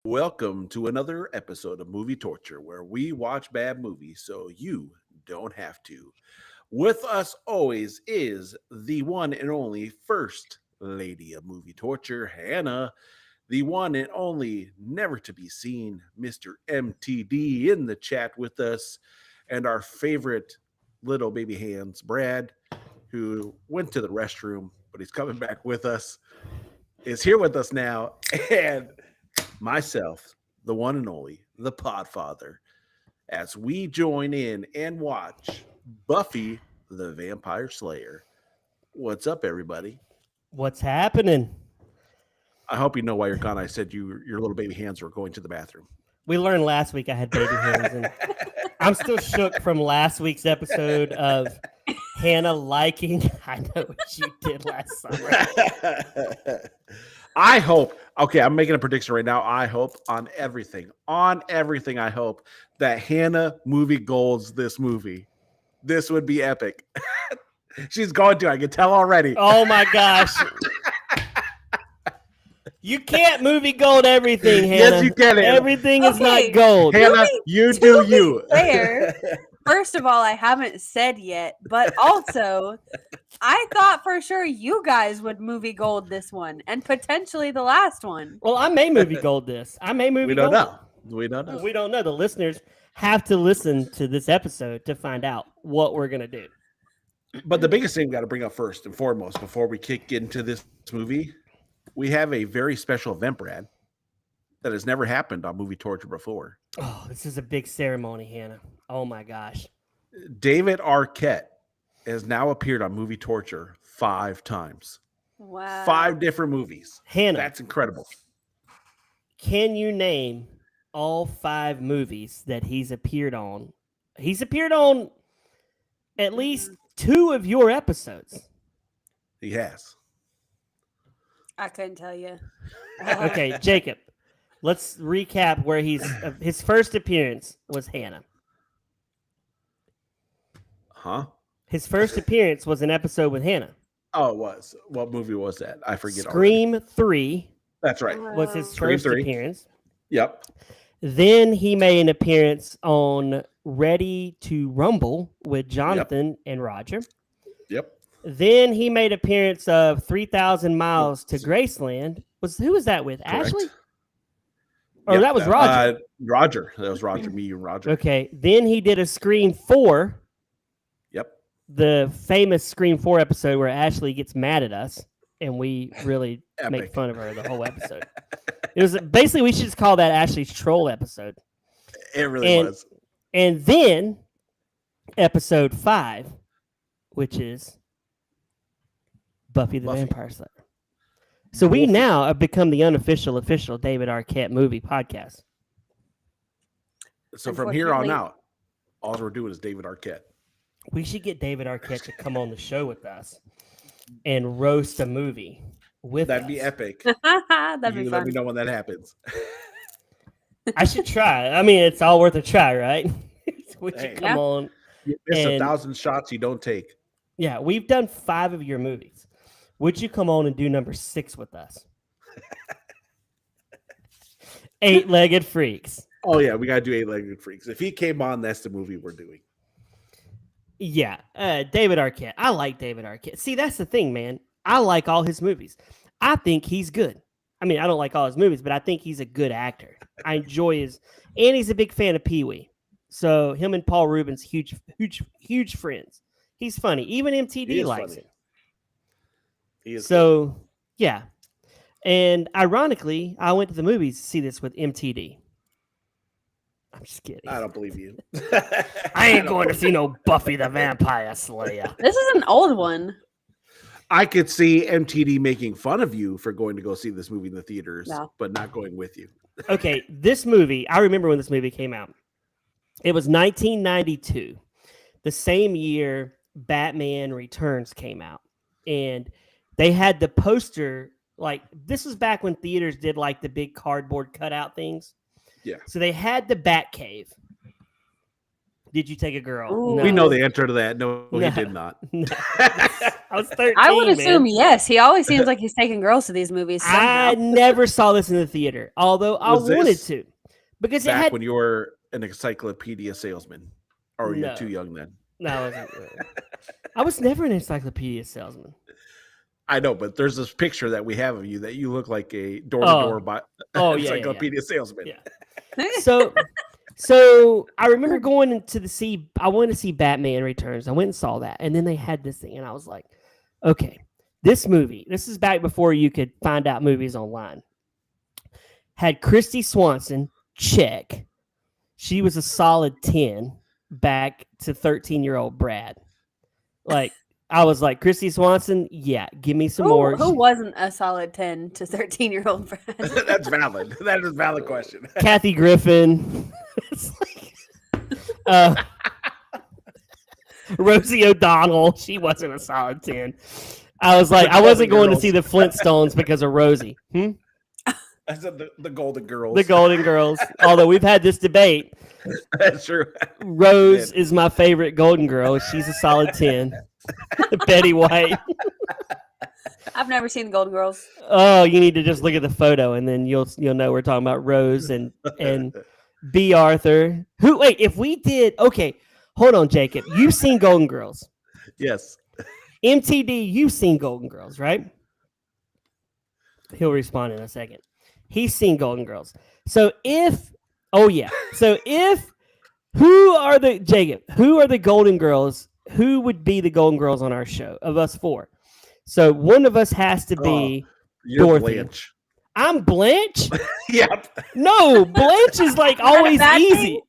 Welcome to another episode of Movie Torture, where we watch bad movies so you don't have to. With us always is the one and only First Lady of Movie Torture, Hannah, the one and only never to be seen Mr. MTD in the chat with us, and our favorite little baby hands, Brad, who went to the restroom, but he's coming back with us, is here with us now, and myself, the one and only, the Podfather, as we join in and watch Buffy the Vampire Slayer. What's up, everybody? What's happening? I hope you know why you're gone. I said your little baby hands were going to the bathroom. We learned last week I had baby hands, and I'm still shook from last week's episode of Hannah liking. I know what you did last summer. I hope. Okay, I'm making a prediction right now. I hope on everything, I hope that Hannah movie golds this movie. This would be epic. She's going to. I can tell already. Oh my gosh. You can't movie gold everything, Hannah. Yes, you can. Hannah. Everything is not gold. Hannah, you do you. Fair. First of all, I haven't said yet, but also, I thought for sure you guys would movie gold this one and potentially the last one. Well, I may movie gold this. I may movie We don't gold. know. We don't know. We don't know. The listeners have to listen to this episode to find out what we're going to do. But the biggest thing we got to bring up first and foremost before we kick into this movie, we have a very special event, Brad, that has never happened on Movie Torture before. Oh, this is a big ceremony, Hannah. Oh my gosh. David Arquette has now appeared on Movie Torture 5 times. Wow. 5 different movies. Hannah, That's incredible. can you name all 5 movies that he's appeared on? He's appeared on at least 2 of your episodes. He has. I couldn't tell you. Okay, Jacob, let's recap where his first appearance was Hannah. Huh? His first appearance was an episode with Hannah. Oh, it was. What movie was that? I forget. Scream 3 That's right. was his Scream first 3. appearance. Yep. Then he made an appearance on Ready to Rumble with Jonathan and Roger. Yep. Then he made appearance of 3,000 Miles to Graceland. Who was that with? Correct. Ashley? Or Yep, that was Roger. Roger. That was Roger. Me and Roger. Okay. Then he did a Scream 4. Yep. The famous Scream 4 episode where Ashley gets mad at us and we really make Epic. fun of her the whole episode. It was basically, we should just call that Ashley's troll episode. It really was. And then episode 5, which is Buffy the Vampire Slayer. So we now have become the official David Arquette movie podcast. So from here on Unfortunately- out, all we're doing is David Arquette. We should get David Arquette to come on the show with us and roast a movie with That'd us. be epic. That'd You be let fun. me know when that happens. I should try. I mean, it's all worth a try, right? We should Hey. come Yeah. on. You miss And- 1,000 shots you don't take. Yeah, we've done 5 of your movies. Would you come on and do number 6 with us? 8-Legged Freaks. Oh yeah, we gotta do 8-Legged Freaks. If he came on, that's the movie we're doing. Yeah, David Arquette. I like David Arquette. See, that's the thing, man. I like all his movies. I think he's good. I mean, I don't like all his movies, but I think he's a good actor. I enjoy and he's a big fan of Pee-wee. So him and Paul Rubens, huge friends. He's funny. Even He MTD is likes funny. him. He is So, yeah. And ironically, I went to the movies to see this with MTD. I'm just kidding. I don't believe you. I ain't going to see no Buffy the Vampire Slayer. This is an old one. I could see MTD making fun of you for going to go see this movie in the theaters, No. but not going with you. Okay, this movie, I remember when this movie came out. It was 1992, the same year Batman Returns came out. And they had the poster, like, this was back when theaters did like the big cardboard cutout things. Yeah. So they had the Batcave. Did you take a girl? Ooh. No. We know the answer to that. No, No. he did not. No. I was 13. I would assume man. yes. He always seems like he's taking girls to these movies. I Somehow. never saw this in the theater, although I Was wanted this to, because it Back had. when you were an encyclopedia salesman, or you're No. too young then. No, I wasn't. I was never an encyclopedia salesman. I know, but there's this picture that we have of you that you look like a door-to-door Oh, yeah, yeah, encyclopedia salesman. Yeah. So I remember going to I wanted to see Batman Returns. I went and saw that, and then they had this thing, and I was like, okay, this movie. This is back before you could find out movies online. Had Christy Swanson, check. She was a solid 10 back to 13-year-old Brad. Like, I was like, Christy Swanson, yeah, give me some more. Who wasn't a solid 10 to 13-year-old Brad? That's valid. That is a valid question. Kathy Griffin. It's like, Rosie O'Donnell. She wasn't a solid 10. I was like, I wasn't going to see the Flintstones because of Rosie. I said the Golden Girls. The Golden Girls. Although we've had this debate. That's true. Rose is my favorite Golden Girl. She's a solid 10. Betty White. I've never seen the Golden Girls. Oh, you need to just look at the photo and then you'll know we're talking about Rose and B. Arthur. Wait, if we did okay, hold on, Jacob. You've seen Golden Girls. Yes. MTD, you've seen Golden Girls, right? He'll respond in a second. He's seen Golden Girls. So if who are the Golden Girls? Who would be the Golden Girls on our show of us four? So one of us has to be You're Dorothy. Blanche. I'm Blanche? Yep. No, Blanche is like always bad easy.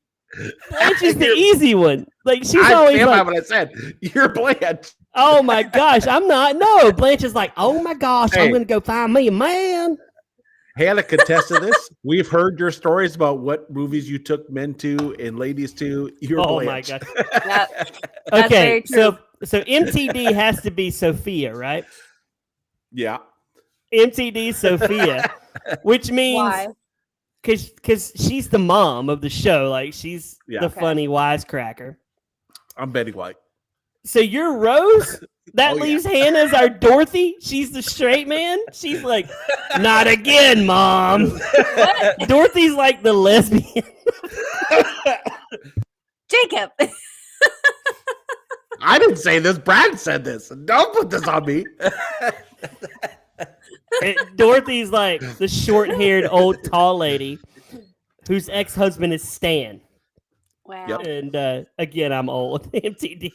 Blanche is the easy one. Like she's I always stand by like, what I said. You're Blanche. oh my gosh, I'm not. No, Blanche is like, oh my gosh, I'm Hey. gonna go find me a man. Hannah could attest to this. We've heard your stories about what movies you took men to and ladies to. You're Oh Blanche. my gosh. Yep. That's Okay, very true. so MTD has to be Sophia, right? Yeah. MTD Sophia, which means Why? because she's the mom of the show, like she's Yeah. the Okay. funny wisecracker. I'm Betty White. So you're Rose? That Oh, yeah. leaves Hannah as our Dorothy. She's the straight man. She's like, not again, mom. Dorothy's like the lesbian. Jacob. I didn't say this. Brad said this. Don't put this on me. And Dorothy's like the short-haired old tall lady whose ex-husband is Stan. Wow. Yep. And again, I'm old. MTD.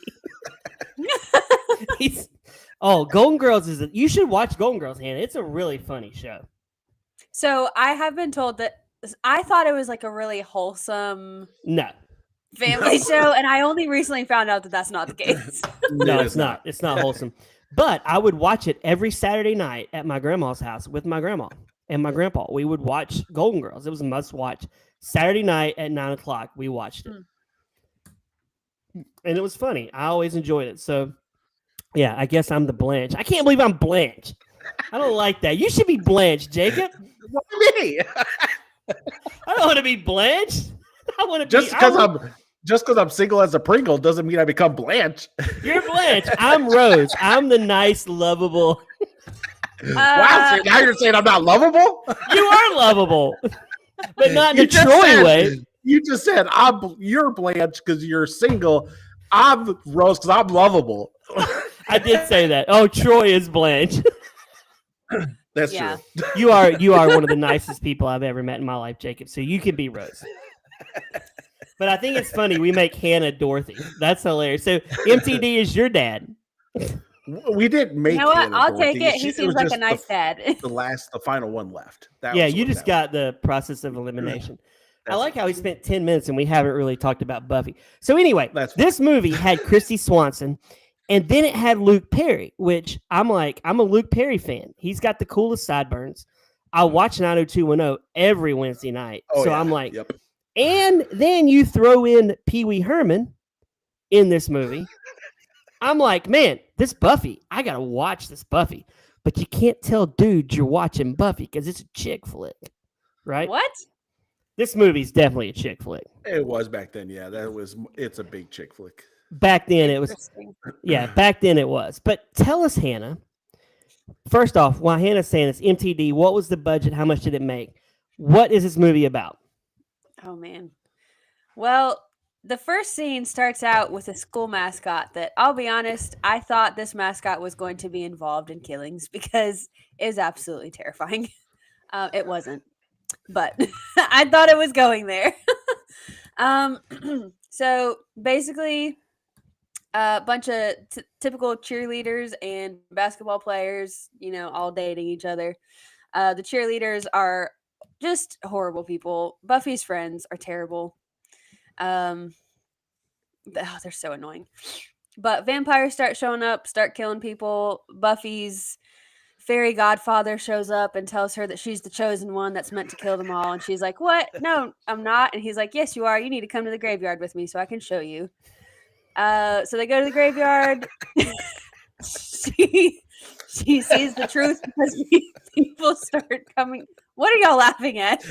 Golden Girls you should watch Golden Girls, Hannah. It's a really funny show. So I have been told that I thought it was like a really wholesome No, family show, and I only recently found out that that's not the case. no, It it's is not. It's not wholesome. But I would watch it every Saturday night at my grandma's house with my grandma and my grandpa. We would watch Golden Girls. It was a must watch. Saturday night at 9:00, we watched it. And it was funny. I always enjoyed it. So, yeah, I guess I'm the Blanche. I can't believe I'm Blanche. I don't like that. You should be Blanche, Jacob. Why me? I don't want to be Blanche. I want to Just be. because I'm single as a Pringle doesn't mean I become Blanche. You're Blanche. I'm Rose. I'm the nice, lovable. Wow, so now you're saying I'm not lovable? You are lovable, but not in You a just Troy said- way. You just said you're Blanche because you're single. I'm Rose because I'm lovable. I did say that. Oh, Troy is Blanche. That's Yeah. true. You are one of the nicest people I've ever met in my life, Jacob. So you can be Rose. But I think it's funny we make Hannah Dorothy. That's hilarious. So MTD is your dad. We didn't make. You know what? Hannah I'll take Dorothy. it. He was seems like a just nice dad. The final one left. That Yeah, was you what just that got the process of elimination. I That's like how we spent 10 minutes and we haven't really talked about Buffy. So anyway, That's this movie had Christy Swanson and then it had Luke Perry, which I'm a Luke Perry fan. He's got the coolest sideburns. I watch 90210 every Wednesday night. Oh, so yeah. I'm like, Yep. and then you throw in Pee Wee Herman in this movie. I'm like, man, this Buffy, I got to watch this Buffy. But you can't tell dudes you're watching Buffy because it's a chick flick, right? What? This movie's definitely a chick flick. It was back then, yeah. It's a big chick flick. Back then it was, Interesting. yeah, back then it was. But tell us, Hannah, first off, while Hannah's saying this, MTD, what was the budget? How much did it make? What is this movie about? Oh man. Well, the first scene starts out with a school mascot that I'll be honest, I thought this mascot was going to be involved in killings because it was absolutely terrifying. It wasn't, but I thought it was going there. So basically, a bunch of typical cheerleaders and basketball players, all dating each other. The cheerleaders are just horrible people. Buffy's friends are terrible. They're so annoying. But vampires start showing up, start killing people. Buffy's fairy godfather shows up and tells her that she's the chosen one that's meant to kill them all. And she's like, "What? No, I'm not." And he's like, "Yes, you are. You need to come to the graveyard with me so I can show you." So they go to the graveyard. She sees the truth because people start coming. What are y'all laughing at?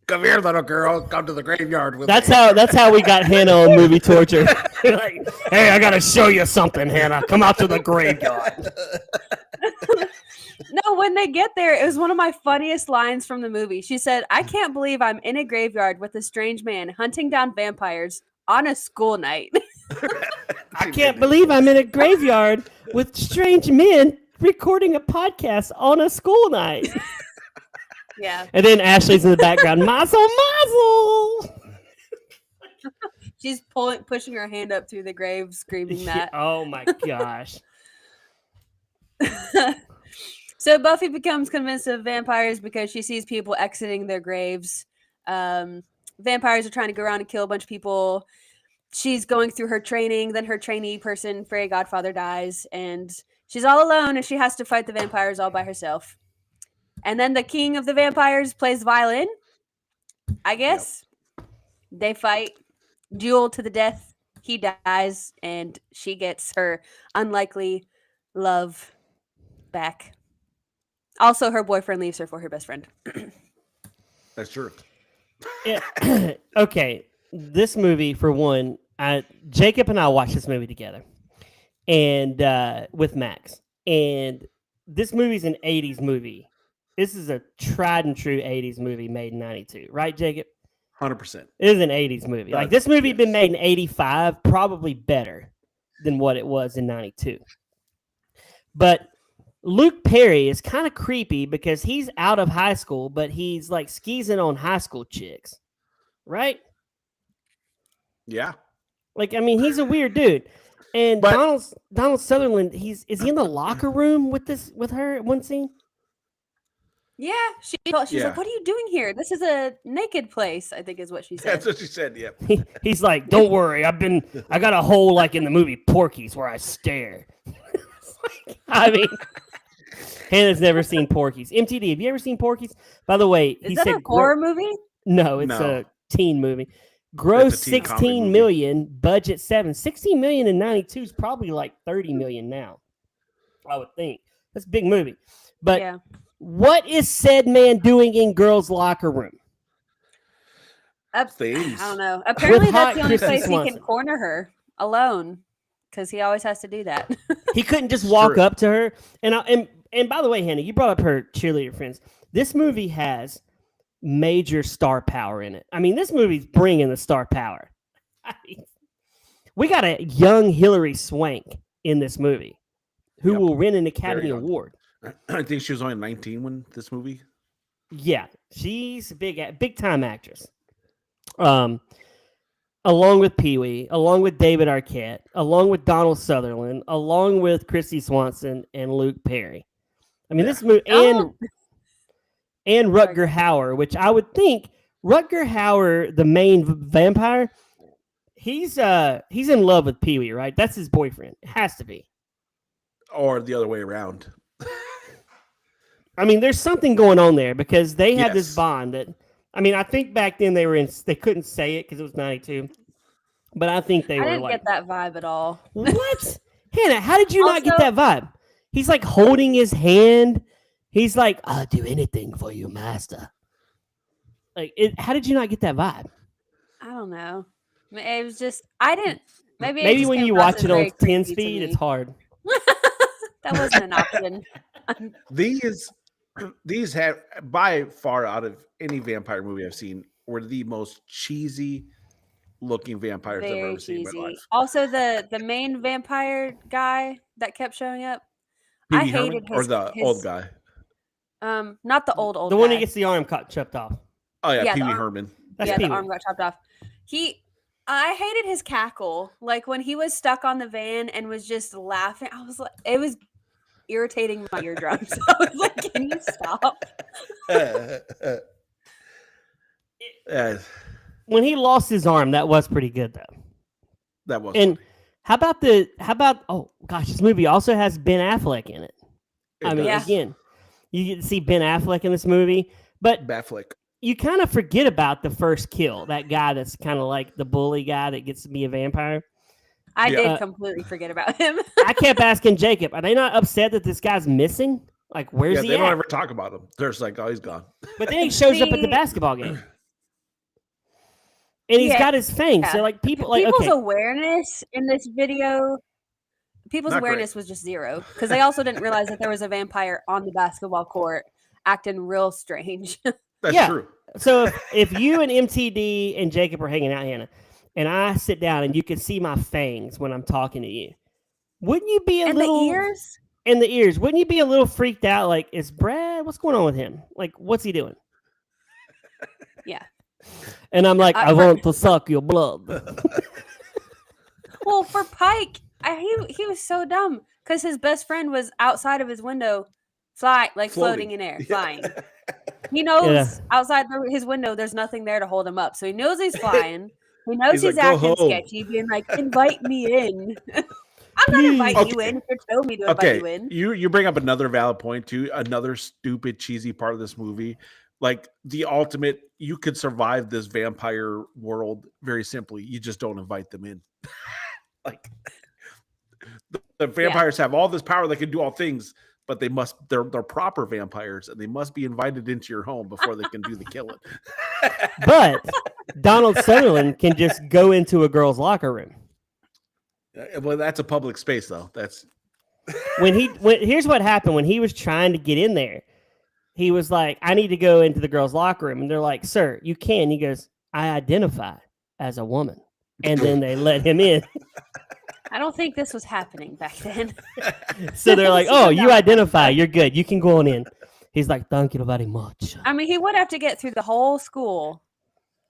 Come here, little girl. Come to the graveyard with That's me. how we got Hannah on Movie Torture. Like, hey, I gotta show you something, Hannah. Come out to the graveyard. No, when they get there, it was one of my funniest lines from the movie. She said, "I can't believe I'm in a graveyard with a strange man hunting down vampires on a school night." I can't believe I'm in a graveyard with strange men recording a podcast on a school night. Yeah. And then Ashley's in the background, mazel, mazel. She's pushing her hand up through the grave, screaming that. Oh my gosh. So Buffy becomes convinced of vampires because she sees people exiting their graves. Vampires are trying to go around and kill a bunch of people. She's going through her training. Then her trainee person, Fairy Godfather, dies. And she's all alone and she has to fight the vampires all by herself. And then the king of the vampires plays violin, I guess. Yep. They fight, duel to the death. He dies, and she gets her unlikely love back. Also, her boyfriend leaves her for her best friend. That's true. Yeah. Okay, this movie, for one, Jacob and I watched this movie together, and with Max. And this movie's an 80s movie. This is a tried and true 80s movie made in 92, right, Jacob? 100%. It is an 80s movie. Like, this movie had been made in 85, probably better than what it was in 92. But Luke Perry is kind of creepy because he's out of high school, but he's like skeezing on high school chicks, right? Yeah. Like, I mean, he's a weird dude. And Donald Sutherland, is he in the locker room with her at one scene? Yeah, she's like, "What are you doing here? This is a naked place," I think is what she said. That's what she said, yep. He's like, "Don't worry, I got a hole like in the movie Porky's where I stare." I mean, Hannah's never seen Porky's. MTD, have you ever seen Porky's? By the way, is that a horror movie? No, it's a teen movie. Gross 16 million, budget 7. 16 million in 92 is probably like 30 million now, I would think. That's a big movie. But yeah. What is said man doing in girls' locker room? I don't know. Apparently, that's the only place he can corner her alone, because he always has to do that. He couldn't just walk up to her. And by the way, Hannah, you brought up her cheerleader friends. This movie has major star power in it. I mean, this movie's bringing the star power. We got a young Hilary Swank in this movie who will win an Academy Award. I think she was only 19 when this movie. Yeah, she's a big time actress. Along with Pee-wee, along with David Arquette, along with Donald Sutherland, along with Christy Swanson and Luke Perry. I mean, this movie and Rutger Hauer, which I would think Rutger Hauer, the main vampire, he's in love with Pee-wee, right? That's his boyfriend. It has to be. Or the other way around. I mean, there's something going on there because they had this bond that, I mean, I think back then they couldn't say it because it was 92, but I think I didn't get that vibe at all. What? Hannah, how did you not get that vibe? He's like holding his hand. He's like, "I'll do anything for you, master." Like, how did you not get that vibe? I don't know. It was just I didn't. Maybe it Maybe just when came you across watch as it on very 10 creepy to speed, it's me. hard. That wasn't an option. These have by far out of any vampire movie I've seen were the most cheesy looking vampires I've Very ever seen in my cheesy. life. Also, the main vampire guy that kept showing up, Pee I Wee Herman hated or the old his guy? not the old The one that guy. gets the arm chopped off. Oh yeah, Yeah, Pee the Wee arm- Herman. That's yeah, Pee the Wee. arm got chopped off. I hated his cackle. Like when he was stuck on the van and was just laughing. I was like, it was irritating my eardrums. I was like, can you stop? Uh, When he lost his arm, that was pretty good though. that was And funny. how about oh gosh, this movie also has Ben Affleck in it. It I mean, Yeah. does. again, you get to see Ben Affleck in this movie, but Batfleck. you kind of forget about the first kill. That guy that's kind of like the bully guy that gets to be a vampire. I Yeah. did completely forget about him. I kept asking Jacob, are they not upset that this guy's missing? Like, where's Yeah, he they don't at? ever talk about him. They're just like, oh, he's gone. But then he shows up at the See- basketball game. And he's Yeah, got his fangs. So yeah. like people like People's okay. awareness in this video, people's Not great. awareness was just zero because they also didn't realize that there was a vampire on the basketball court acting real strange. That's Yeah. true. So if you and MTD and Jacob are hanging out, Hannah, and I sit down and you can see my fangs when I'm talking to you, wouldn't you be a And little the ears, and the ears? Wouldn't you be a little freaked out? Like, is Brad? What's going on with him? Like, what's he doing? yeah. And I'm like, I for- want to suck your blood. Well, for Pike, he was so dumb because his best friend was outside of his window, floating in air, Yeah. flying. He knows Yeah. outside his window, there's nothing there to hold him up, so he knows he's flying. He knows He's he's, like, "Go acting home." sketchy, being like, "Invite me in." I'm not inviting you Okay. in if you told me to invite Okay, you in. you bring up another valid point too. Another stupid, cheesy part of this movie, like the ultimate. You could survive this vampire world very simply. You just don't invite them in. Like the vampires have all this power; they can do all things, but they're proper vampires, and they must be invited into your home before they can do the killing. But Donald Sutherland can just go into a girl's locker room. Well, that's a public space, though. That's Here's what happened when he was trying to get in there. He was like, I need to go into the girls' locker room. And they're like, sir, you can. He goes, I identify as a woman. And then they let him in. I don't think this was happening back then. So they're like, This oh, is you not- identify. You're good. You can go on in. He's like, thank you very much. I mean, he would have to get through the whole school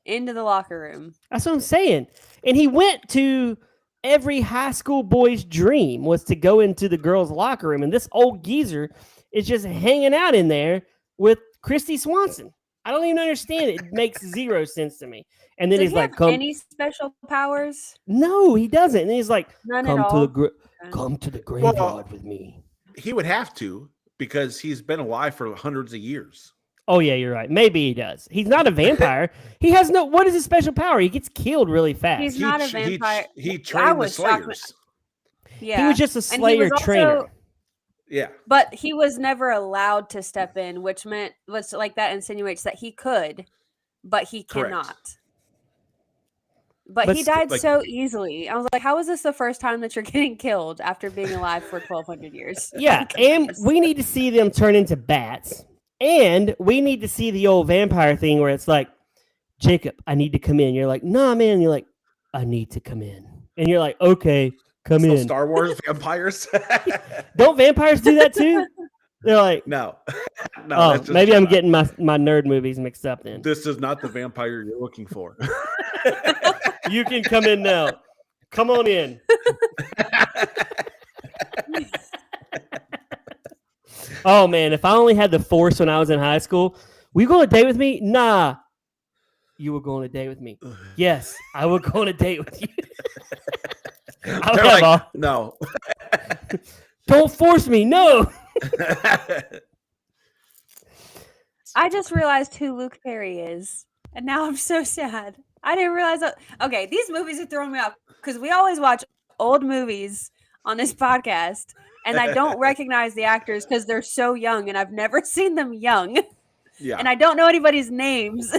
into the locker room. That's what I'm saying. And he went to every high school boy's dream was to go into the girls' locker room. And this old geezer is just hanging out in there with Christy Swanson. I don't even understand it. It makes zero sense to me. And then Did he's he like, have come. any special powers? No, he doesn't. And he's like, None come at to all. come to the graveyard with me. he would have to because he's been alive for hundreds of years. Oh yeah, you're right. Maybe he does. He's not a vampire. He has no. What is his special power? He gets killed really fast. He's He not a tr- vampire. He I trained the was shocked when- Slayers. Yeah, He was just a And he Slayer was also- trainer. Yeah, but he was never allowed to step in, which like that insinuates that he could, but he Correct. cannot. But But he st- died like- so easily. I was like, how is this the first time that you're getting killed after being alive for 1,200 years? Yeah, I'm and confused. we need to see them turn into bats. And we need to see the old vampire thing where it's like, Jacob, I need to come in. You're like, nah, man. You're like, I need to come in. And you're like, okay, come so in. Star Wars vampires. Don't vampires do that too? They're like, No, no. oh, that's just maybe I'm Jedi. getting my nerd movies mixed up then. This is not the vampire you're looking for. You can come in now. Come on in. Oh man, if I only had the force when I was in high school, will you go on a date with me? Nah. You will go on a date with me. Yes, I will go on a date with you. I'll They're have like, all- no. Don't force me. No. I just realized who Luke Perry is, and now I'm so sad. I didn't realize that. Okay, these movies are throwing me off because we always watch old movies on this podcast, and I don't recognize the actors because they're so young, and I've never seen them young, Yeah. and I don't know anybody's names.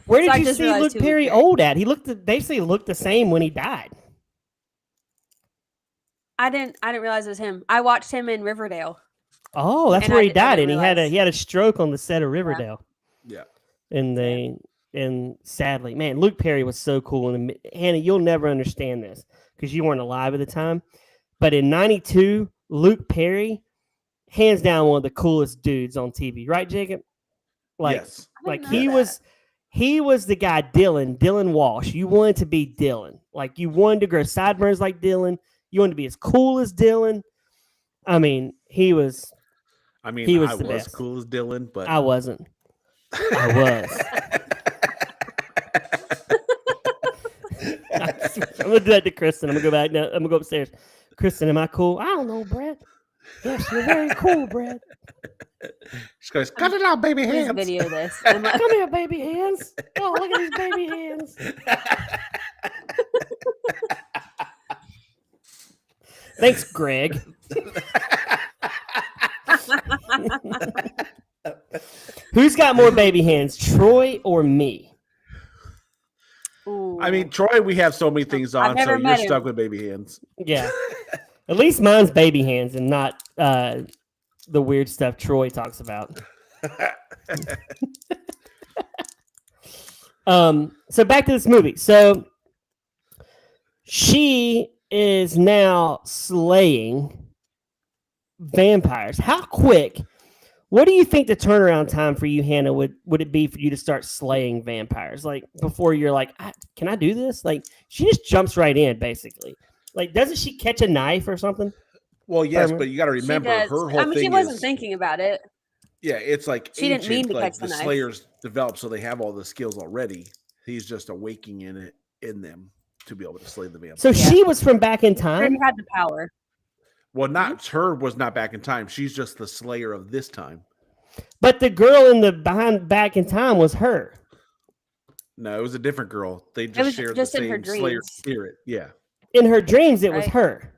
Where So did I you just see realized Luke who Luke Perry Perry- old at? He basically looked the same when he died. I didn't realize it was him. I watched him in Riverdale. Oh, that's And where I he di- I died, didn't and realize. he had a stroke on the set of Riverdale. Yeah. And sadly, man, Luke Perry was so cool. And Hannah, you'll never understand this because you weren't alive at the time. But in '92, Luke Perry, hands down, one of the coolest dudes on TV, right, Jacob? Like, Yes. I like didn't know he was the guy, Dylan Walsh. You wanted to be Dylan. Like, you wanted to grow sideburns like Dylan. You wanted to be as cool as Dylan. I mean, he was I mean, He was I the was best. cool as Dylan, but I wasn't. I was. I'm gonna do that to Kristen. I'm gonna go back now. I'm gonna go upstairs. Kristen, am I cool? I don't know, Brad. Yes, you're very cool, Brad. She goes, cut it out, baby Please hands. video this. I'm like, Come here, baby hands. Oh, look at these baby hands. Thanks, Greg. Who's got more baby hands, Troy or me? ooh. I mean, Troy, we have so many things I've on, so never you're met him. stuck with baby hands. Yeah. At least mine's baby hands and not the weird stuff Troy talks about. So back to this movie. So she is now slaying vampires. How quick? What do you think the turnaround time for you, Hannah, would it be for you to start slaying vampires? Like before you're like, can I do this? Like she just jumps right in, basically. Like, doesn't she catch a knife or something? Well, yes, Herman? but you got to She remember does. her whole I mean, thing she wasn't is, thinking about it. yeah, it's like She didn't mean ancient, to like catch the the knife. Slayers developed, so they have all the skills already. He's just awakening in them to be able to slay the vampire. So Yeah. she was from back in She time. already had the power. Well, not her was not back in time. She's just the Slayer of this time. But the girl in the back in time was her. No, it was a different girl. They was just shared just the in her same Slayer dreams. spirit. Yeah. In her dreams, it was Right. her.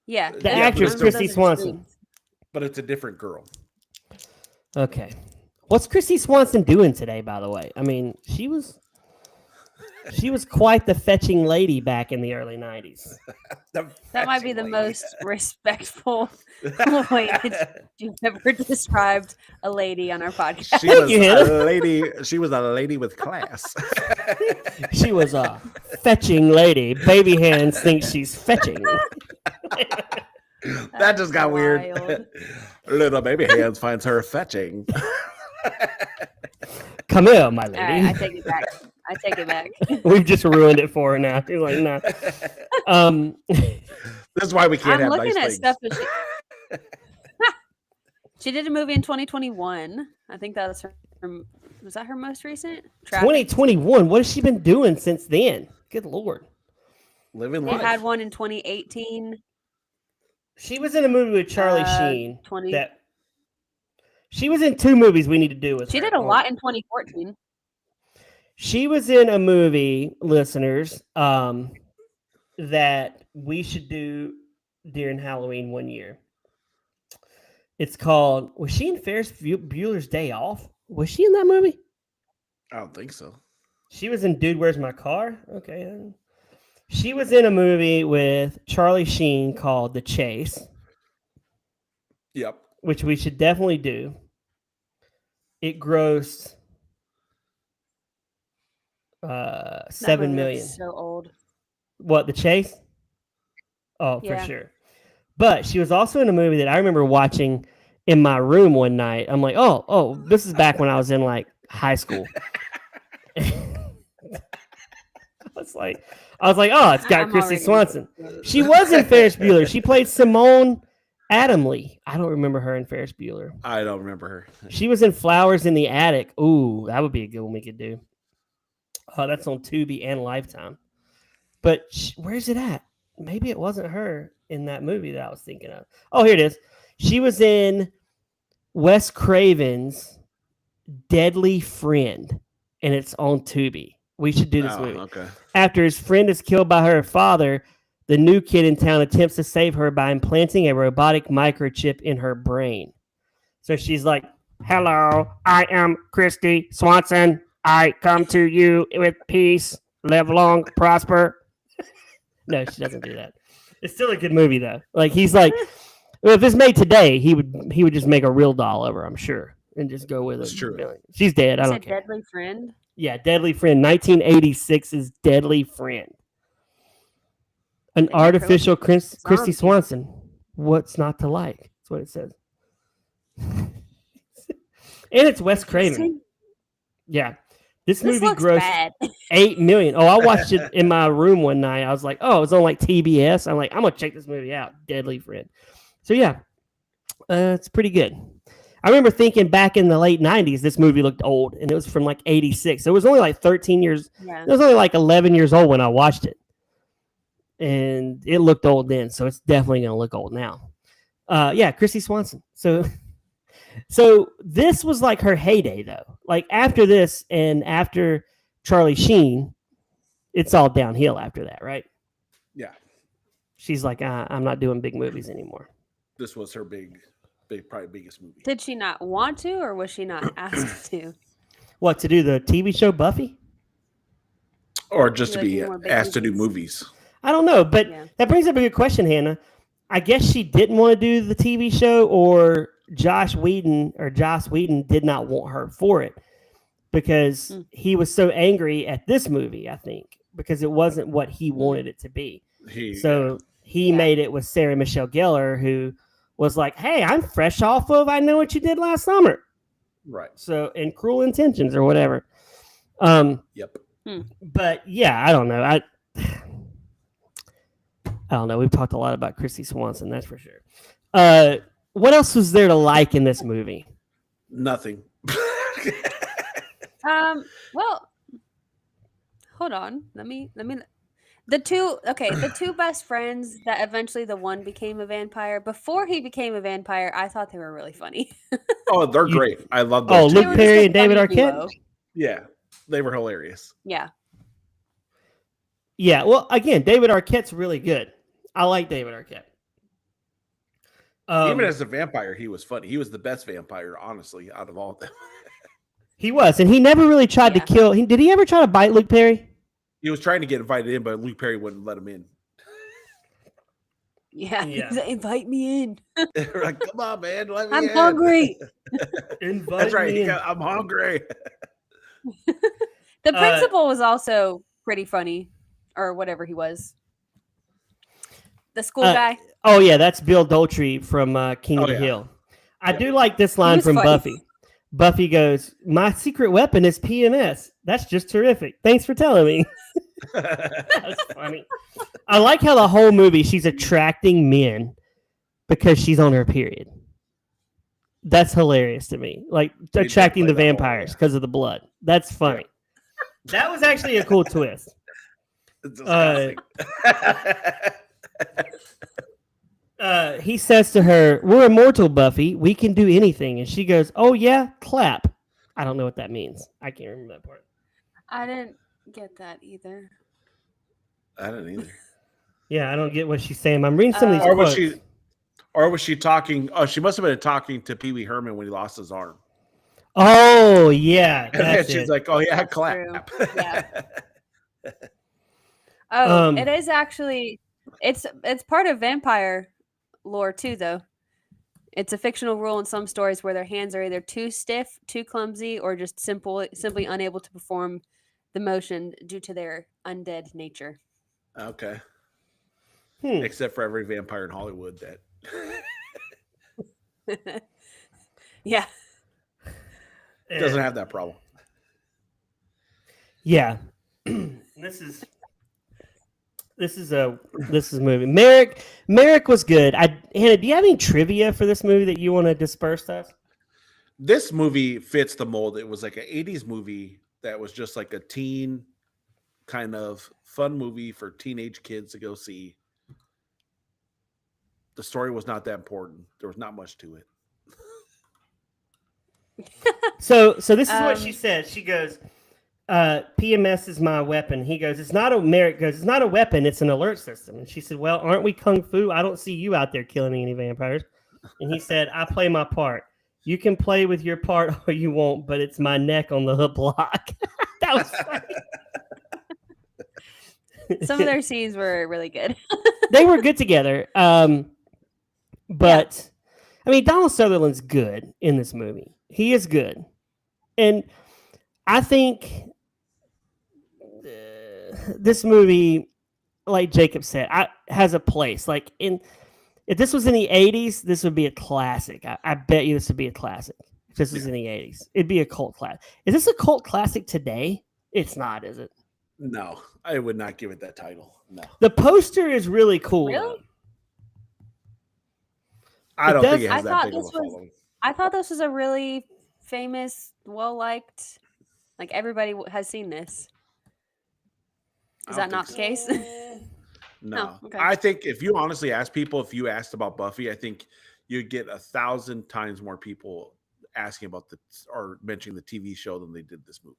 Yeah. The those- actress, those are Christy dreams. Swanson. But it's a different girl. Okay. What's Christy Swanson doing today, by the way? I mean, she was quite the fetching lady back in the early 90s. That might be the most respectful way that you've ever described a lady on our podcast. She was You, a Hannah. lady. She was a lady with class. She was a fetching lady. Baby Hands thinks she's fetching. That just got weird. Wild. Little baby hands finds her fetching. Come here, my All right, lady. I take it back. I take it back. We've just ruined it for her now. She's like, nah. That's why we can't I'm have looking nice at things. stuff that she did a movie in 2021. I think that was her. Was that her most recent? Traffic. 2021. What has she been doing since then? Good Lord. Living They life. had one in 2018. She was in a movie with Charlie Sheen. 20. That she was in 2 movies we need to do with She her. did a lot in 2014. She was in a movie, listeners, that we should do during Halloween one year. It's called, was she in Ferris Bueller's Day Off? Was she in that movie? I don't think so. She was in Dude, Where's My Car? Okay. Then. She was in a movie with Charlie Sheen called The Chase, Yep. which we should definitely do. It grossed That 7 movie million. looks so old. What, The Chase? Oh, Yeah. for sure. But she was also in a movie that I remember watching in my room one night. I'm like, oh, this is back when I was in like high school. I was like, oh, it's got I'm Christy already- Swanson. She was in Ferris Bueller. She played Simone Adamley. I don't remember her in Ferris Bueller. I don't remember her. She was in Flowers in the Attic. Ooh, that would be a good one we could do. That's on Tubi and Lifetime. But where's it at? Maybe it wasn't her in that movie that I was thinking of. Oh, here it is. She was in Wes Craven's Deadly Friend, and it's on Tubi. We should do this Oh, movie. okay. After his friend is killed by her father, the new kid in town attempts to save her by implanting a robotic microchip in her brain. So she's like, hello, I am Christy Swanson. I come to you with peace, live long, prosper. No, she doesn't do that. It's still a good movie though. Like he's like, well, if it's made today, he would just make a real doll of her, I'm sure, and just go with it. That's true. She's dead. I You don't said care. Deadly Friend. Yeah, Deadly Friend, 1986's Deadly Friend. An Like a artificial Christy zombie. Swanson. What's not to like? That's what it says. And it's Wes Craven. Yeah. This This movie looks grossed bad. 8 million. Oh, I watched it in my room one night. I was like, oh, it was on like TBS. I'm like, I'm gonna check this movie out. Deadly Friend. So yeah, it's pretty good. I remember thinking back in the late 90s, this movie looked old, and it was from like 86. So it was only like 13 years. Yeah. It was only like 11 years old when I watched it. And it looked old then, so it's definitely gonna look old now. Yeah, Christy Swanson. So this was like her heyday though. Like after this and after Charlie Sheen, it's all downhill after that, right? Yeah. She's like, I'm not doing big movies anymore. This was her probably biggest movie. Did she not want to, or was she not asked to? What, to do the TV show Buffy? Or just to Like be more big asked to do movies. movies. I don't know, but Yeah. that brings up a good question, Hannah. I guess she didn't want to do the TV show, or Joss Whedon did not want her for it because he was so angry at this movie, I think, because it wasn't what he wanted it to be. He made it with Sarah Michelle Gellar, who was like, hey, I'm fresh off of I Know What You Did Last Summer. Right. So, and Cruel Intentions or whatever. Yep. But yeah, I don't know. I don't know. We've talked a lot about Christy Swanson, that's for sure. What else was there to like in this movie? Nothing. Well, hold on. Let me the two best friends that eventually the one became a vampire. Before he became a vampire, I thought they were really funny. Oh, they're great. I love Oh, those. Luke They were Perry just a and David funny Arquette? duo. Yeah. They were hilarious. Yeah. Yeah, well, again, David Arquette's really good. I like David Arquette. Even as a vampire, he was funny. He was the best vampire, honestly, out of all of them. He was, and he never really tried to kill. Did he ever try to bite Luke Perry? He was trying to get invited in, but Luke Perry wouldn't let him in. Yeah. He's like, invite me in. They're like, come on, man. Let me I'm in." hungry. That's right. I'm hungry. The principal was also pretty funny, or whatever he was. The school guy. Oh, yeah, that's Bill Daltrey from King of the yeah. Hill. I do like this line was from funny. Buffy. Buffy goes, my secret weapon is PMS. That's just terrific. Thanks for telling me. That's funny. I like how the whole movie she's attracting men because she's on her period. That's hilarious to me. Like They did attracting play the that whole, vampires because of the blood. That's funny. That was actually a cool twist. It's disgusting. He says to her, we're immortal, Buffy. We can do anything. And she goes, oh, yeah, clap. I don't know what that means. I can't remember that part. I didn't get that either. I didn't either. Yeah, I don't get what she's saying. I'm reading some of these Or quotes. was she talking? Oh, she must have been talking to Pee Wee Herman when he lost his arm. Oh, yeah. And That's she's it. like, "Oh yeah, That's clap." true. Yeah. Oh, Um, it is actually it's part of vampire lore too, though. It's a fictional rule in some stories where their hands are either too stiff, too clumsy, or just simply unable to perform the motion due to their undead nature. Okay. Hmm. Except for every vampire in Hollywood that Yeah. doesn't have that problem. Yeah. This is a movie. Merrick was good. Hannah, do you have any trivia for this movie that you want to disperse to us? This movie fits the mold. It was like an 80s movie that was just like a teen kind of fun movie for teenage kids to go see. The story was not that important. There was not much to it. So this is what she said. She goes, PMS is my weapon. He goes, Merrick goes, it's not a weapon, it's an alert system. And she said, well, aren't we kung fu? I don't see you out there killing any vampires. And he said, I play my part. You can play with your part or you won't, but it's my neck on the block. was funny. Some of their scenes were really good. They were good together. But I mean, Donald Sutherland's good in this movie. He is good, and I think this movie, like Jacob said, has a place. Like if this was in the '80s, this would be a classic. I bet you this would be a classic. If this was in the '80s, it'd be a cult classic. Is this a cult classic today? It's not, is it? No, I would not give it that title. No, The poster is really cool. Really? though. I don't think it I has that thought big of a this was- following. I thought this was a really famous, well-liked, like everybody has seen this. I Is don't that not the think case? No, okay. I think if you honestly ask people, if you asked about Buffy, I think you'd get 1,000 times more people asking about or mentioning the TV show than they did this movie.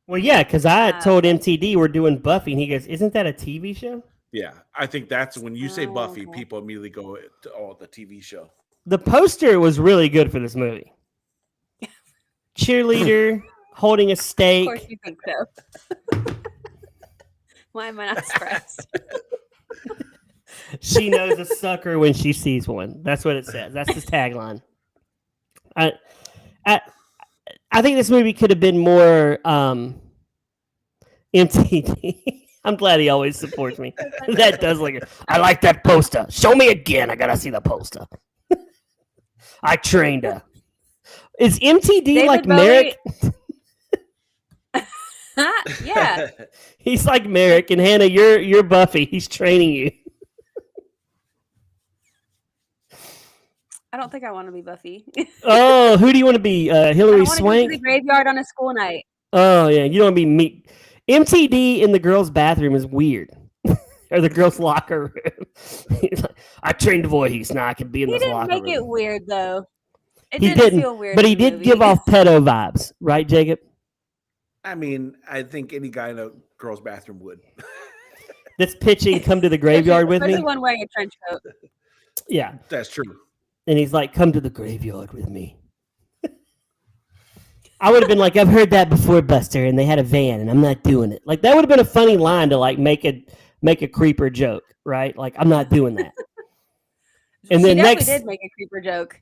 Well, yeah, because I Ah, told MTD we're doing Buffy, and he goes, "Isn't that a TV show?" Yeah, I think that's when you say Oh, Buffy, okay. people immediately go to the TV show. The poster was really good for this movie. Cheerleader holding a Of steak. course you think so. Why am I not surprised? She knows a sucker when she sees one. That's what it says. That's the tagline. I think this movie could have been more MTD. I'm glad he always supports me. That does look good. I like that poster. Show me again. I gotta see the poster. I trained her. Is MTD David like Bowie- Merrick? Yeah. He's like Merrick, and Hannah, you're Buffy. He's training you. I don't think I want to be Buffy. Oh, who do you want to be? I Hillary want to go to Swank? the graveyard on a school night. Oh yeah, you don't want to be meat. MTD in the girls' bathroom is weird, or the girls' locker room. He's like, I trained the voice. Now I can be in He this didn't locker make room. it weird though. It He didn't didn't, feel weird. but in he the did movie. give off pedo vibes, right, Jacob? I mean, I think any guy in a girl's bathroom would. That's pitching. Come to the graveyard with me. Especially one wearing a trench coat. Yeah, That's true. and he's like, "Come to the graveyard with me." I would have been like, "I've heard that before, Buster," and they had a van, and I'm not doing it. Like that would have been a funny line to like make a creeper joke, right? Like I'm not doing that. And She then definitely next, did make a creeper joke.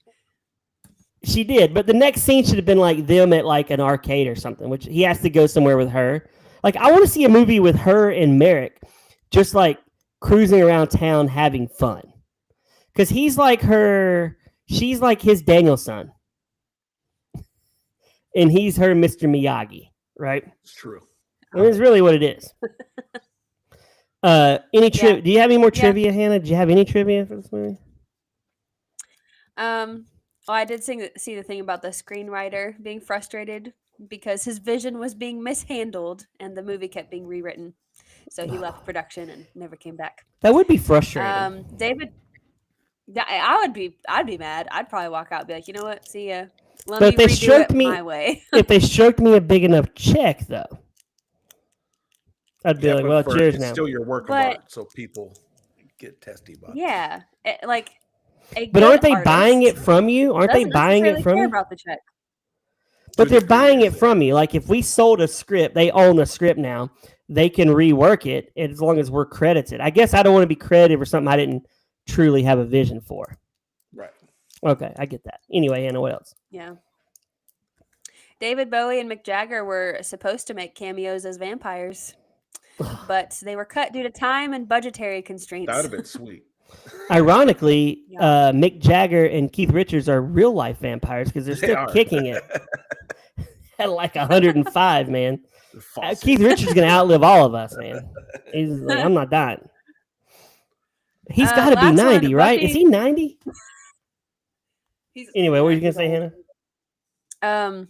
she did, but the next scene should have been like them at like an arcade or something, which he has to go somewhere with her. Like I want to see a movie with her and Merrick, just like cruising around town having fun, because he's like her, she's like his Daniel-san, and he's her Mr. Miyagi, right? It's true. I mean, it's really what it is. Any Yeah. Do you have any more Yeah. trivia, Hannah? Did you have any trivia for this movie? Well, I did see the thing about the screenwriter being frustrated because his vision was being mishandled and the movie kept being rewritten. So he left production and never came back. That would be frustrating. David, I'd be mad. I'd probably walk out and be like, you know what? See ya. Let But me if they redo stroked it me- my way. If they stroked me a big enough check, though, I'd be Yeah, like, but "Well, it's for- yours it's now." still your work of But- art, so people get testy about it. Yeah, like. A But good aren't they artist buying it from you? Aren't they doesn't buying it necessarily from care you? about the check. But Do they're the buying it creators. from you. Like if we sold a script, they own a script now. They can rework it as long as we're credited. I guess I don't want to be credited for something I didn't truly have a vision for. Right. Okay, I get that. Anyway, Hannah, what else? Yeah. David Bowie and Mick Jagger were supposed to make cameos as vampires, but they were cut due to time and budgetary constraints. That would have been sweet. Ironically, Yeah. Mick Jagger and Keith Richards are real life vampires because they're They still are. kicking it at like 105, man. False. Keith Richards is gonna outlive all of us, man. He's like, I'm not dying. He's got to be last one, 90, right? Is Buffy- he 90? He's- Anyway, what were you gonna he's say, old. Hannah?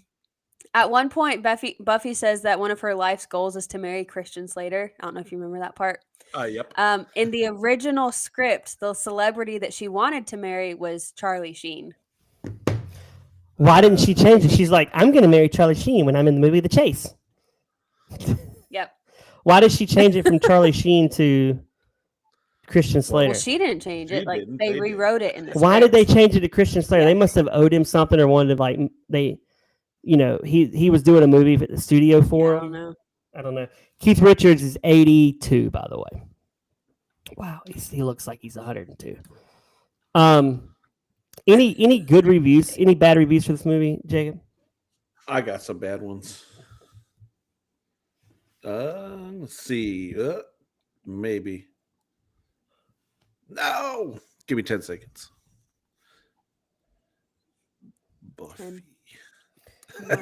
At one point, Buffy says that one of her life's goals is to marry Christian Slater. I don't know if you remember that part. Yep. In the original script, the celebrity that she wanted to marry was Charlie Sheen. Why didn't she change it? She's like, I'm gonna marry Charlie Sheen when I'm in the movie The Chase. Yep. Why did she change it from Charlie Sheen to Christian Slater? Well, she didn't change She it. Like didn't, they they did. rewrote it in the Why did they script. change it to Christian Slater? Yeah. They must have owed him something or wanted to like they, you know, he was doing a movie at the studio for Yeah, I him. don't know. I don't know. Keith Richards is 82, by the way. Wow, he looks like he's 102. Any good reviews? Any bad reviews for this movie, Jacob? I got some bad ones. Let's see. Maybe. No. Give me 10 seconds. Buffy.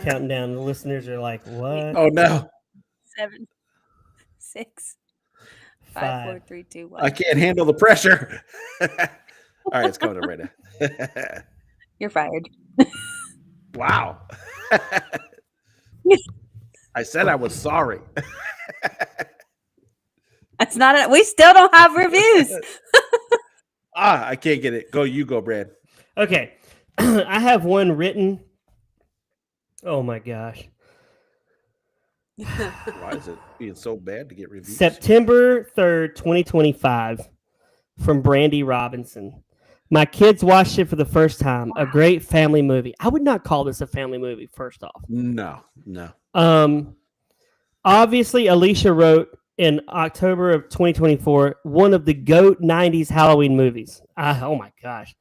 Counting down. The listeners are like, what? Oh no. 7, 6, 5, 4, 3, 2, 1. I can't handle the pressure. All right, it's coming up right now. You're fired. Wow. I said I was sorry. That's not it. We still don't have reviews. I can't get it. You go, Brad. Okay. I have one written. Oh my gosh. Why is it being so bad to get reviews? September 3rd, 2025, from Brandy Robinson. My kids watched it for the first time. A great family movie. I would not call this a family movie, first off. No. Obviously, Alicia wrote in October of 2024, one of the GOAT 90s Halloween movies. Oh my gosh.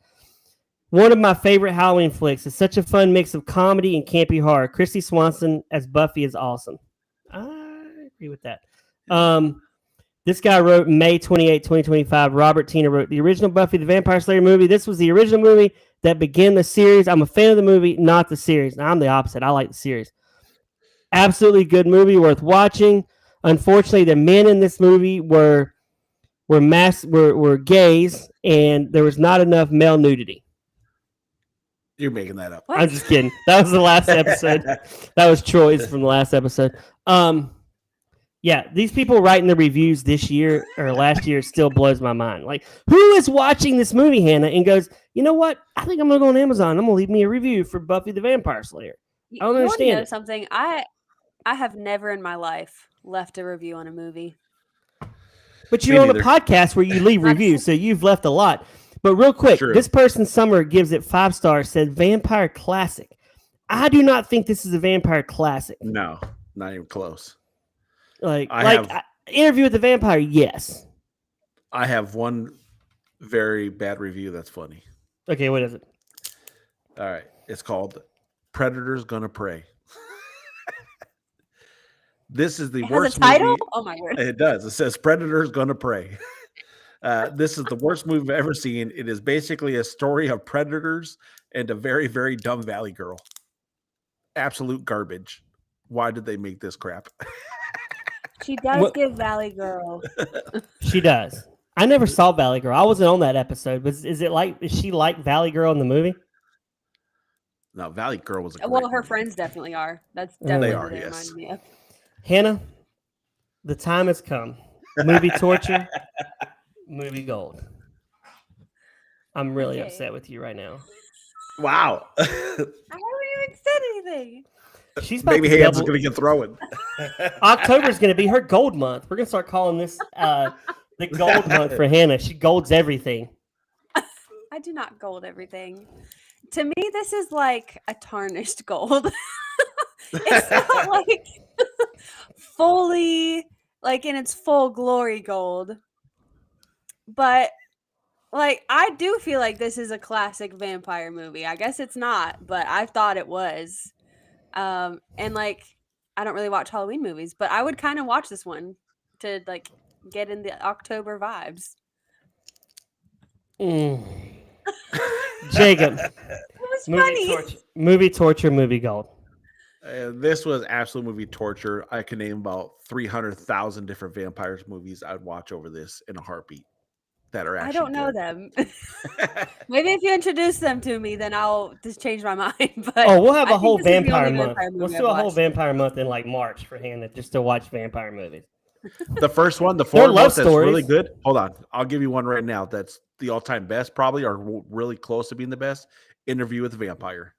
One of my favorite Halloween flicks. It's such a fun mix of comedy and campy horror. Christy Swanson as Buffy is awesome. I agree with that. This guy wrote May 28, 2025. Robert Tina wrote the original Buffy the Vampire Slayer movie. This was the original movie that began the series. I'm a fan of the movie, not the series. Now, I'm the opposite. I like the series. Absolutely good movie, worth watching. Unfortunately, the men in this movie were gays, and there was not enough male nudity. You're making that up. What? I'm just kidding. That was the last episode. That was Troy's from the last episode. Yeah, these people writing the reviews this year or last year still blows my mind. Like, who is watching this movie, Hannah, and goes, you know what? I think I'm going to go on Amazon. I'm going to leave me a review for Buffy the Vampire Slayer. I don't understand You know it. something? I have never in my life left a review on a movie. But Me you're on a neither. podcast where you leave reviews, so you've left a lot. But real quick, True. this person, Summer, gives it 5 stars, said vampire classic. I do not think this is a vampire classic. No, not even close. Like Interview with the Vampire, yes. I have one very bad review that's funny. Okay, what is it? All right. It's called Predators Gonna Prey. This is the It worst has a title? movie. Oh my word. It does. It says Predators Gonna Prey. This is the worst movie I've ever seen. It is basically a story of predators and a very, very dumb valley girl. Absolute garbage. Why did they make this crap? She does What- give Valley Girl. She does. I never saw Valley Girl. I wasn't on that episode, but is she like Valley Girl in the movie? No, Valley Girl was a Well, great her movie. friends definitely are. That's They definitely are, what they yes. reminded me of. Hannah, the time has come. Movie torture, movie gold. I'm really Okay. upset with you right now. Wow. I haven't even said anything. She's about Maybe to hands are double- going to get throwing. October's going to be her gold month. We're going to start calling this the gold month for Hannah. She golds everything. I do not gold everything. To me, this is like a tarnished gold. It's not like fully, like in its full glory gold. But like, I do feel like this is a classic vampire movie. I guess it's not, but I thought it was. And like, I don't really watch Halloween movies, but I would kind of watch this one to like get in the October vibes. Jacob, It was funny. movie torture, movie gold. This was absolute movie torture. I can name about 300,000 different vampires movies I'd watch over this in a heartbeat that are I actually don't know good. them. Maybe if you introduce them to me, then I'll just change my mind. But Oh, we'll have I a whole think this is the vampire only month. vampire Let's movie do a I've whole watched. vampire month in like March for Hannah just to watch vampire movies. The first one, the They're four love that's really stories. good. Hold on. I'll give you one right now that's the all-time best, probably, or really close to being the best. Interview with the Vampire.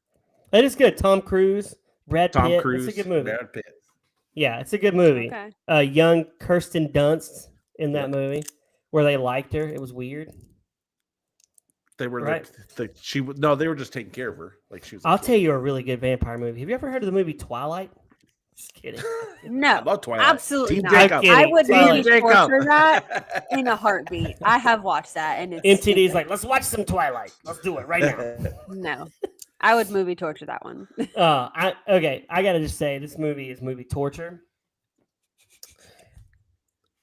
That is good. Tom Cruise, Brad Tom Pitt. Cruise, It's a good movie. Brad Pitt. Yeah, it's a good movie. Okay. Young Kirsten Dunst in that Yep. movie where they liked her. It was weird. They were Right. they were just taking care of her. Like she was. I'll tell you a really good vampire movie. Have you ever heard of the movie Twilight? Just kidding. I No, love Twilight. absolutely Team not. Jacob. I'm I kidding. would Team movie Jacob. torture that in a heartbeat. I have watched that, and it's MTD's stupid. like, let's watch some Twilight. Let's do it right now. No, I would movie torture that one. I gotta just say this movie is movie torture.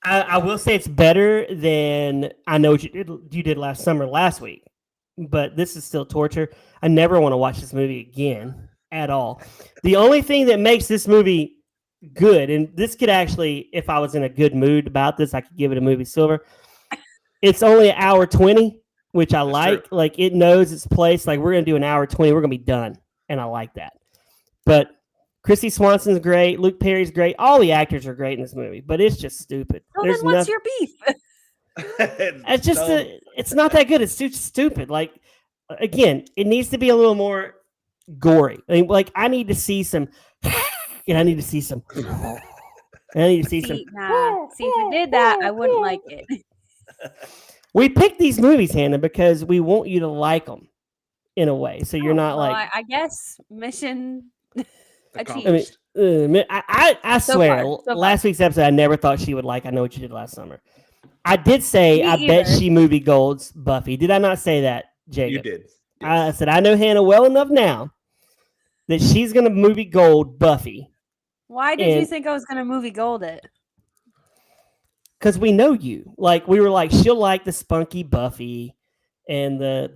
I will say it's better than I know what you did last summer last week, but this is still torture. I never want to watch this movie again at all. The only thing that makes this movie good, and this could actually, if I was in a good mood about this, I could give it a movie silver. It's only an hour 20, which I like. true. Like it knows its place. Like we're gonna do an hour 20, we're gonna be done, and I like that. But Christy Swanson's great. Luke Perry's great. All the actors are great in this movie, but it's just stupid. Well, There's then what's nothing. your beef? It's just So- it's not that good. It's too stupid. Like again, it needs to be a little more gory. I mean, like I need to see some, and I need to see some, and I need to see some. See, nah. See, if it did that, I wouldn't like it. We picked these movies, Hannah, because we want you to like them in a way. So you're not Well, like. I guess mission achieved. I mean, I So swear, far, so far. last week's episode, I never thought she would like I Know What You Did Last Summer. I did say, Me I bet either. she movie golds Buffy. Did I not say that, Jacob? You did. I said, I know Hannah well enough now that she's going to movie gold Buffy Why did you and- think I was gonna movie gold it? because we know you. Like, we were like, she'll like the spunky Buffy and the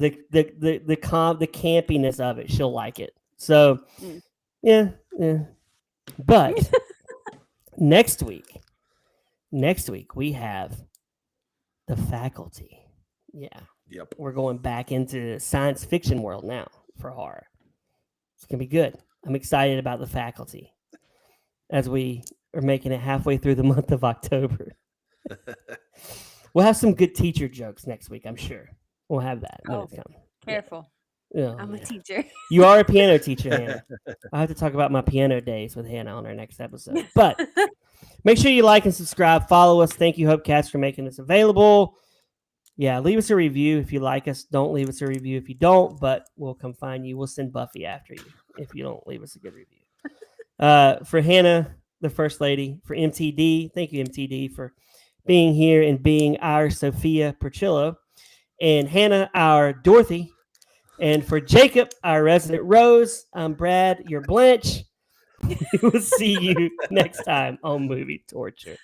campiness of it. She'll like it. So, Mm. yeah. But next week we have The Faculty. Yeah, Yep. we're going back into science fiction world now for horror. It's gonna be good. I'm excited about The Faculty as we are making it halfway through the month of October. We'll have some good teacher jokes next week. I'm sure we'll have that when Oh, it's coming. Careful. Yeah, I'm a yeah. teacher. You are a piano teacher, Hannah. I have to talk about my piano days with Hannah on our next episode. But make sure you like and subscribe. Follow us. Thank you, Hopecast, for making this available. Yeah, leave us a review if you like us. Don't leave us a review if you don't, but we'll come find you. We'll send Buffy after you if you don't leave us a good review. For Hannah, the First Lady, for MTD, thank you, MTD, for being here and being our Sophia Percillo, and Hannah, our Dorothy. And for Jacob, our resident Rose, I'm Brad, your Blanche. We will see you next time on Movie Torture.